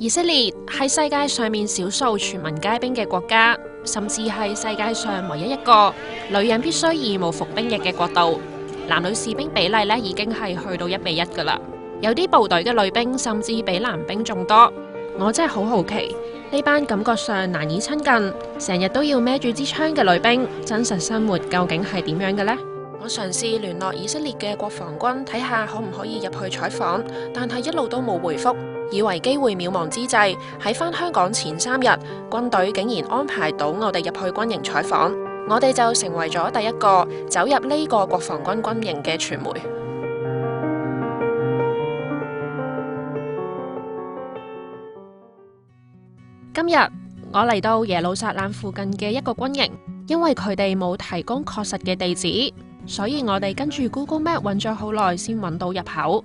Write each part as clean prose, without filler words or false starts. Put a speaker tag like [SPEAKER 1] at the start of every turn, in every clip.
[SPEAKER 1] 以色列係世界上面少數全民皆兵嘅國家，甚至係世界上唯一一個女人必須義務服兵役嘅國度。男女士兵比例已經係去到1比1㗎啦。有啲部隊嘅女兵甚至比男兵仲多。我真係好好奇，呢班感覺上難以親近，成日都要孭住支槍嘅女兵，真實生活究竟係點樣嘅呢？我嘗試聯絡以色列嘅國防軍，睇下可唔可以入去採訪，但係一路都冇回覆。以為機會渺茫之際，喺返香港前3日，軍隊竟然安排到我哋入去軍營採訪，我哋就成為咗第一個走入呢個國防軍軍營嘅傳媒。今日我嚟到耶路撒冷附近嘅一個軍營，因為佢哋冇提供確實嘅地址，所以我哋跟住 Google Map 揾咗好耐先揾到入口。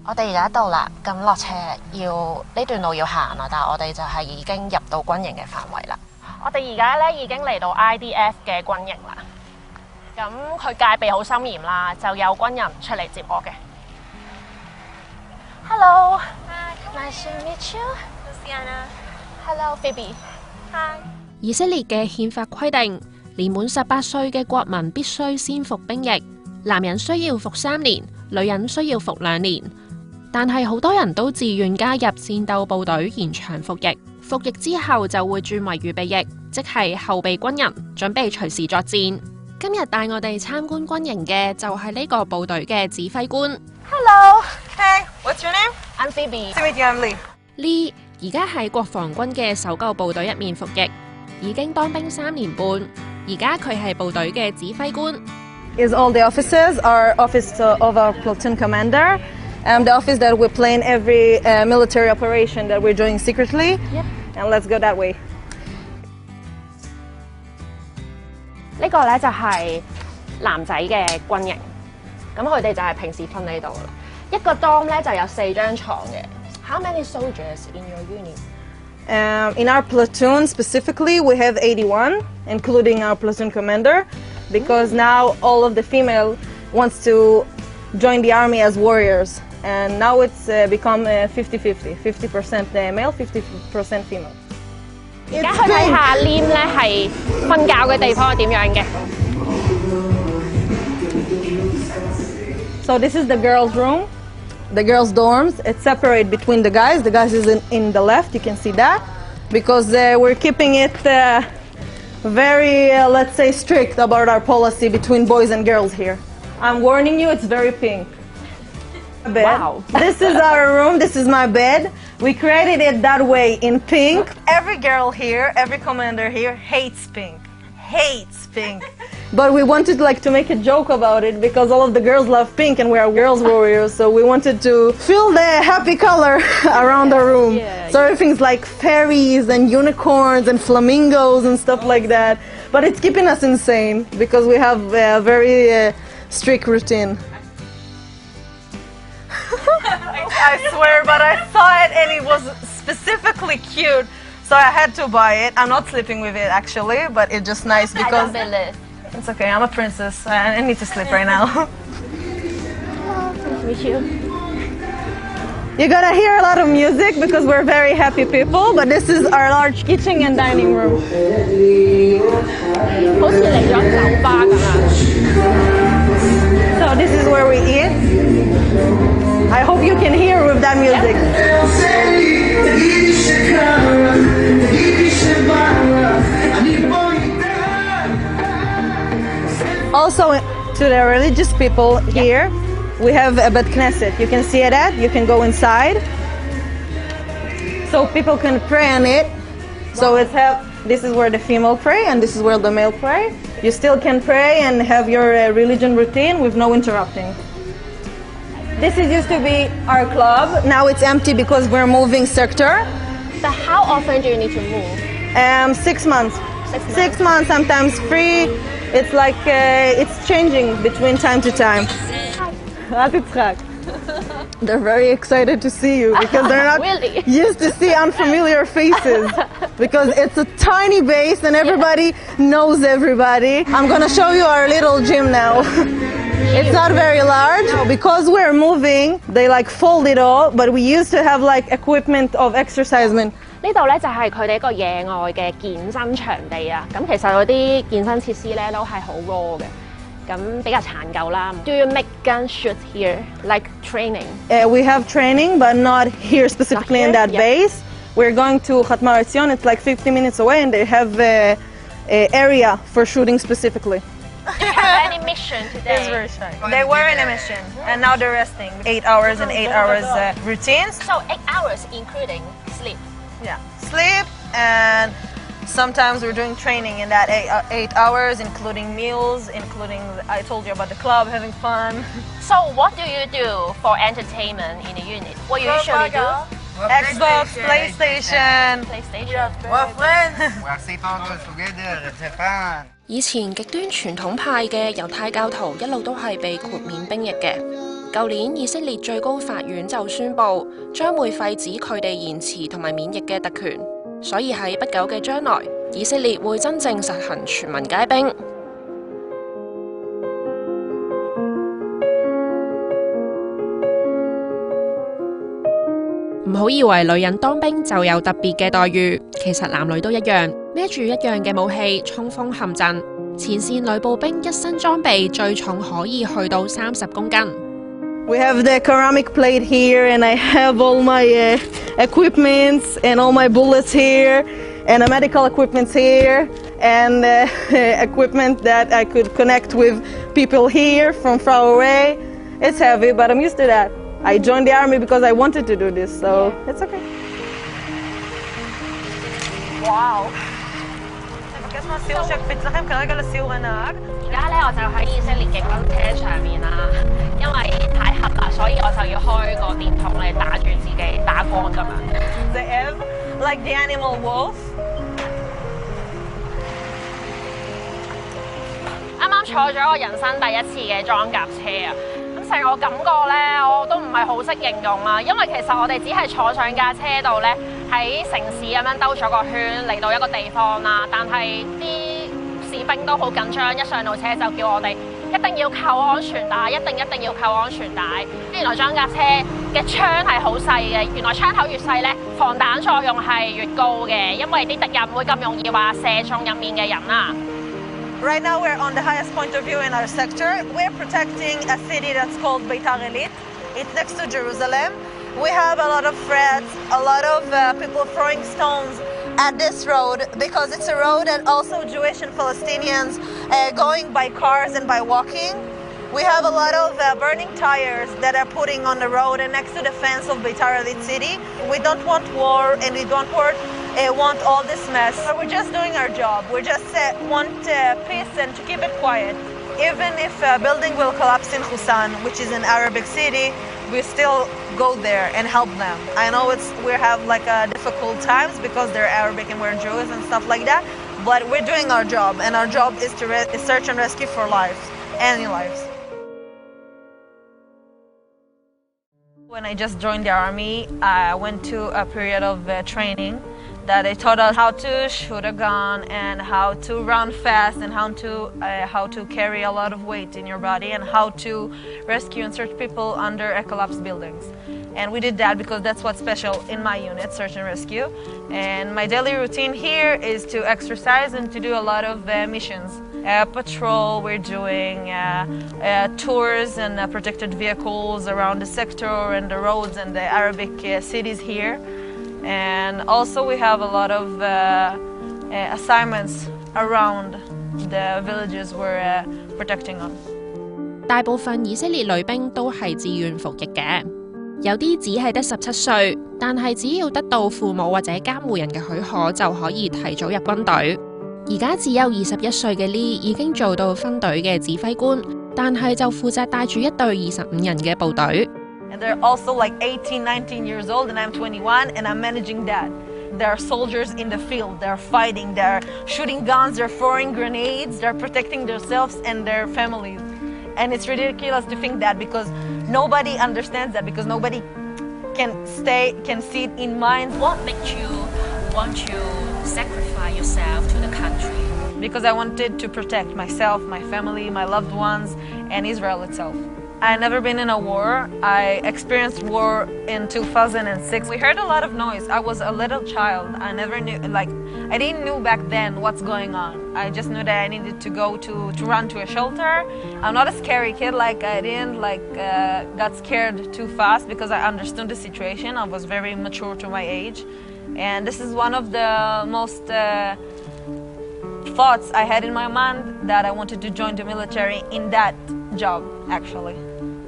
[SPEAKER 2] 我哋而家到啦，咁落車要呢段路要行啦，但係我哋就係已經入到軍營嘅範圍啦。我哋而家咧已經嚟到 IDF 嘅軍營啦，咁佢戒備好森嚴啦，就有軍人出嚟接我嘅。Hello, nice to meet you, Luciana. Hello, Phoebe. Hi.
[SPEAKER 1] 以色列嘅憲法規定，年滿18歲嘅國民必須先服兵役，男人需要服3年，女人需要服2年。但係好多人都自願加入戰鬥部隊延長服役，服役之後就會轉為預備役，即係後備軍人，準備隨時作戰。今日帶我哋參觀軍營嘅就係呢個部隊嘅指揮官。
[SPEAKER 2] Hello.
[SPEAKER 3] Hey, what's your name?
[SPEAKER 2] I'm Phoebe.
[SPEAKER 3] Nice to meet you, I'm Lee.
[SPEAKER 1] Lee 而家喺國防軍嘅搜救部隊入面服役，已經當兵3年半，而家佢係部隊嘅指揮官。
[SPEAKER 3] Is all the officers are office of our platoon commander. The office that we plan every military operation that we're doing secretly.
[SPEAKER 2] Yep.
[SPEAKER 3] And let's go that way.
[SPEAKER 2] 呢個咧就係男仔嘅軍營，咁佢哋就係平時瞓喺度啦。一個 dorm 咧就有4張床嘅。How many soldiers in your unit?
[SPEAKER 3] In our platoon specifically, we have 81, including our platoon commander, because now all of the female wants to join the army as warriors. And now it's become 50-50, 50% male, 50% female.
[SPEAKER 2] 而家去睇下 Lim 咧係瞓覺嘅地方係點樣嘅。
[SPEAKER 3] So this is the girls' room, the girls' dorms. It's separated between the guys. The guys is in the left, you can see that, because we're keeping it very, let's say, strict about our policy between boys and girls here. I'm warning you, it's very pink. Bed.
[SPEAKER 2] Wow.
[SPEAKER 3] This is our room, this is my bed. We created it that way in pink. Every girl here, every commander here hates pink. Hates pink. But we wanted to make a joke about it because all of the girls love pink and we are girls warriors, so we wanted to feel the happy color around the room.
[SPEAKER 2] Yeah,
[SPEAKER 3] so everything's like fairies and unicorns and flamingos and stuff like that. But it's keeping us insane because we have a very strict routine. I swear, but I saw it and it was specifically cute, so I had to buy it. I'm not sleeping with it actually, but it's just nice because
[SPEAKER 2] I don't believe.
[SPEAKER 3] It's okay. I'm a princess. I need to sleep right now.
[SPEAKER 2] Nice to meet you.
[SPEAKER 3] You're gonna hear a lot of music because we're very happy people, but this is our large kitchen and dining room.
[SPEAKER 2] 好似嚟咗酒吧咁樣。
[SPEAKER 3] So this is where we eat. I hope you can hear with that music. Also, to the religious people here, we have a Bet Knesset. You can see it at. You can go inside, so people can pray on it. So this is where the female pray, and this is where the male pray. You still can pray and have your religion routine with no interrupting. This used to be our club. Now it's empty because we're moving sector.
[SPEAKER 2] So how often do you need to move?
[SPEAKER 3] 6 months.
[SPEAKER 2] 6 months.
[SPEAKER 3] 6 months, sometimes 3. It's like it's changing between time to time. They're very excited to see you because they're not
[SPEAKER 2] Really?
[SPEAKER 3] used to see unfamiliar faces because it's a tiny base and everybody knows everybody. I'm gonna show you our little gym now. It's not very large. Because we're moving, they like fold it all, but we used to have like equipment of exercisement.
[SPEAKER 2] 呢度咧就係佢哋一個野外嘅健身場地啊。咁其實嗰啲健身設施咧都係好 raw 嘅，咁比較殘舊啦。Do you make gun shoot here, like training?
[SPEAKER 3] We have training, but not here specifically in that base. We're going to Khatmar Etzion. It's like 50 minutes away, and they have a area for shooting specifically.
[SPEAKER 2] Do you have any mission today?
[SPEAKER 3] It's very shy. They were in a mission, and now they're resting. 8 hours and 8 hours routines.
[SPEAKER 2] So 8 hours including sleep.
[SPEAKER 3] Yeah, sleep, and sometimes we're doing training in that 8 hours, including meals, including, I told you about the club, having fun.
[SPEAKER 2] So what do you do for entertainment in the unit? What you usually do?
[SPEAKER 3] Xbox, PlayStation.
[SPEAKER 4] We're friends. We're sit all together and have fun.
[SPEAKER 1] 以前極端傳統派嘅猶太教徒一路都係被豁免兵役嘅。舊年以色列最高法院就宣布將會廢止佢哋延遲同埋免疫嘅特權，所以喺不久嘅將來，以色列會真正實行全民皆兵。唔好以為女人當兵就有特別嘅待遇，其實男女都一樣，孭住一樣嘅武器衝鋒陷陣。前線女步兵一身裝備最重可以去到30公斤。
[SPEAKER 3] We have the ceramic plate here, and I have all my equipments and all my bullets here, and the medical equipment here, and equipment that I could connect with people here from far away. It's heavy, but I'm used to that. I joined the army because I wanted to do this, so it's okay.
[SPEAKER 2] Wow! 而家咧我就喺以色列嘅軍車上面啦，因為太黑啦，所以我就要開個電筒嚟打住自己打光咁樣。
[SPEAKER 3] The Ev, like the animal wolf.
[SPEAKER 2] 啱啱坐咗我人生第一次嘅裝甲車啊！咁成個感覺咧，我都唔係好識形容啦，因為其實我哋只係坐上架車度咧，喺城市咁樣兜咗個圈嚟到一個地方啦，但係啲士兵都好緊張，一上到車就叫我哋一定要扣安全帶，一定要扣安全帶。原來裝甲車嘅槍係好細嘅，原來槍頭越細咧，防彈作用係越高嘅，因為啲敵人唔會咁容易話射中入面嘅人啦。
[SPEAKER 3] Right now we're on the highest point of view in our sector. We're protecting a city that's called Beitar Elit. It's next to Jerusalem. We have a lot of threats, a lot of people throwing stones at this road because it's a road that also Jewish and Palestinians going by cars and by walking. We have a lot of burning tires that are putting on the road and next to the fence of Beitar Elit city. We don't want war and we don't want all this mess. So we're just doing our job. We just want peace and to keep it quiet. Even if a building will collapse in Husan, which is an Arabic city, we still go there and help them. I know we have like difficult times because they're Arabic and we're Jews and stuff like that, but we're doing our job, and our job is to search and rescue for lives, any lives. When I just joined the army, I went to a period of training that they taught us how to shoot a gun and how to run fast and how to carry a lot of weight in your body and how to rescue and search people under collapsed buildings. And we did that because that's what's special in my unit, search and rescue. And my daily routine here is to exercise and to do a lot of missions. Patrol, we're doing tours and protected vehicles around the sector and the roads and the Arabic cities here. And also we have a lot of assignments around the villages we're protecting on.
[SPEAKER 1] 大部分以色列女兵都係自願服役嘅，有啲只係得17歲，但係只要得到父母或者監護人嘅許可就可以提早入軍隊。而家只有21歲嘅 Lee 已經做到分隊嘅指揮官，但係就負責帶住一隊25人嘅部隊。
[SPEAKER 3] And they're also like 18, 19 years old, and I'm 21, and I'm managing that. There are soldiers in the field, they're fighting, they're shooting guns, they're throwing grenades, they're protecting themselves and their families. And it's ridiculous to think that because nobody understands that, because nobody can see it in mind.
[SPEAKER 2] What makes you want to sacrifice yourself to the country?
[SPEAKER 3] Because I wanted to protect myself, my family, my loved ones, and Israel itself. I never been in a war. I experienced war in 2006. We heard a lot of noise. I was a little child. I never knew, I didn't know back then what's going on. I just knew that I needed to go to run to a shelter. I'm not a scary kid. I didn't got scared too fast because I understood the situation. I was very mature to my age, and this is one of the most thoughts I had in my mind, that I wanted to join the military in that job, actually.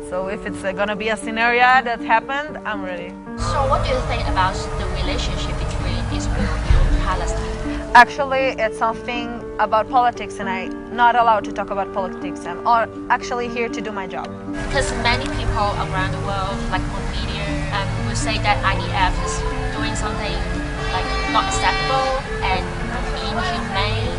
[SPEAKER 3] So if it's gonna be a scenario that happened, I'm ready.
[SPEAKER 2] So what do you think about the relationship between Israel and Palestine?
[SPEAKER 3] Actually, it's something about politics, and I'm not allowed to talk about politics. I'm actually here to do my job.
[SPEAKER 2] Because many people around the world, on media, will say that IDF is doing something not acceptable and inhumane.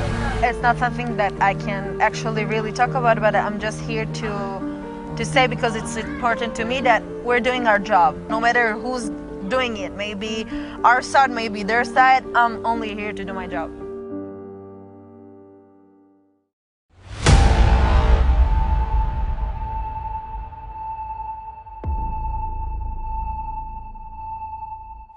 [SPEAKER 3] It's not something that I can actually really talk about, but I'm just here to say, because it's important to me, that we're doing our job. No matter who's doing it, maybe our side, maybe their side, I'm only here to do my job.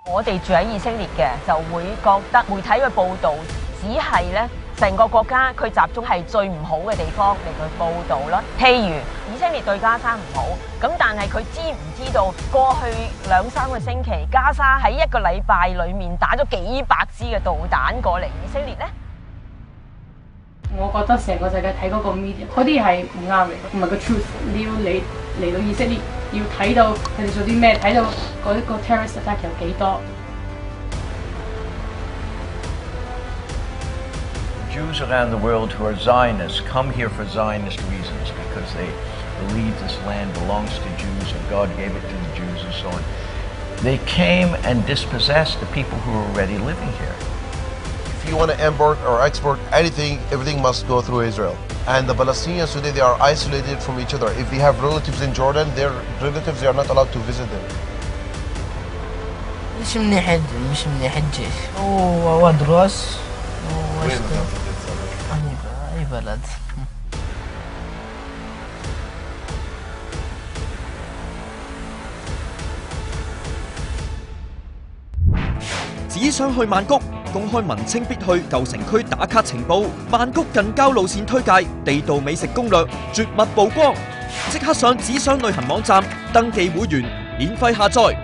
[SPEAKER 5] 我哋住喺以色列嘅，就會覺得媒體嘅報導只係咧成個國家佢集中係最唔好嘅地方嚟去報導啦。譬如以色列對加沙唔好，咁但係佢知唔知道過去2-3個星期，加沙喺一個禮拜裡面打咗幾百支嘅導彈過嚟以色列呢？
[SPEAKER 6] 我覺得成個世界睇嗰個 media， 嗰啲係唔啱嘅，唔係個 truth。你要嚟到以色列，要睇到佢哋做啲咩，睇到嗰個 terrorist attack 有幾多。
[SPEAKER 7] Jews around the world who are Zionists come here for Zionist reasons, because they believe this land belongs to Jews and God gave it to the Jews and so on. They came and dispossessed the people who were already living here.
[SPEAKER 8] If you want to import or export anything, everything must go through Israel. And the Palestinians today, they are isolated from each other. If they have relatives in Jordan, their relatives, they are not allowed to visit them.
[SPEAKER 9] مش منيح الجيش وادرس واشتغل أي بلد.
[SPEAKER 10] 只想去曼谷，公開文青必去舊城區打卡情報，曼谷近郊路線推介，地道美食攻略，絕密曝光，即刻上只想旅行網站登記會員，免費下載。